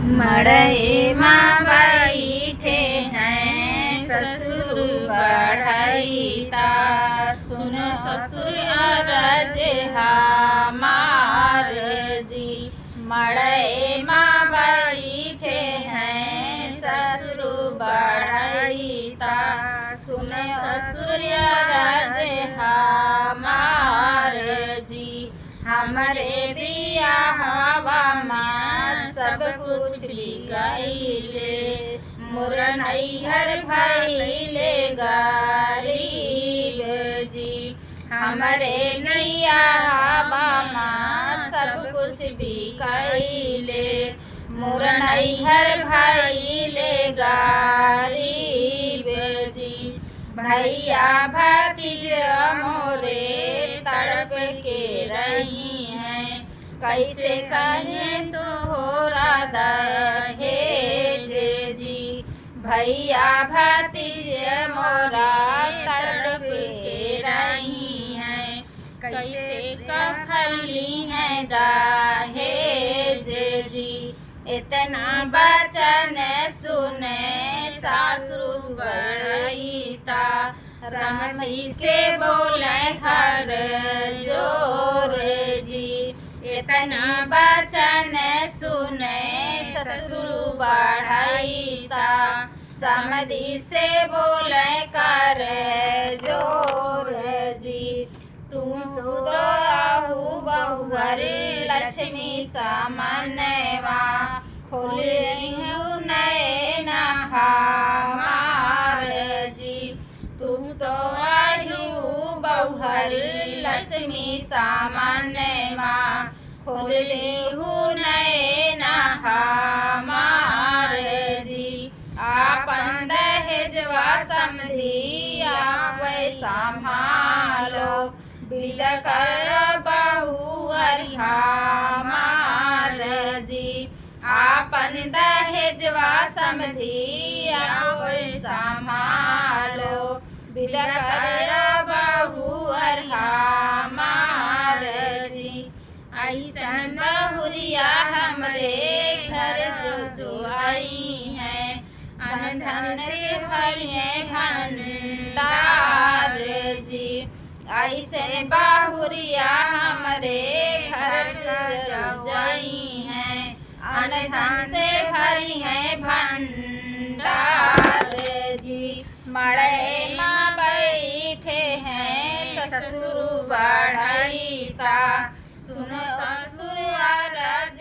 मड़ई माँ बैठे हैं ससुर बढ़ैता, सुन ससुर अरज हमार जी। मड़ई माँ बैठे हैं ससुर बढ़ैता, सुन ससुर अरज हमार जी। हमरे बियाहवा में सब कुछ बिगइले, मोर नैहर भइले गरीब जी। हमरे नैहरवा में सब कुछ बिगइले, मोर नैहर भइले गरीब जी। भैया भतीजा मोरे तड़प के रही हैं, कैसे कहें तो हो दहेज जी। भैया भतीजा मोरा तड़प के रही हैं, कैसे कफली हैं दहेज जी। इतना वचन सुने सासु बढ़ैता, समधी से बोले हर जोर जी। इतना वचन सुने ससुर बढ़ैता, समधी से बोले कर जोर जी। तुम तो आहू बहुवर लक्ष्मी सामनवा, खोल रही हूँ नैन हमार जी। तुम तो आहू बहुवर लक्ष्मी सामनवा, खोल रही हूँ नैन हमार जी। आपन दहेजवा समधी आप संभालो, बिद कर बहुअर हमार जी। आपन दहेजवा समधी आप संभालो, बिद कर बहुअर हमार जी। ऐसन बहुरिया हमरे घर जो आई हैं, अनधन से भरिए भंडार जी। ऐसे बहुरिया हमरे घर जो जाई हैं, अनधन से भरी है भंडार जी। मड़ई माँ बैठे हैं ससुर बढ़ैता, सुनो ससुर अरज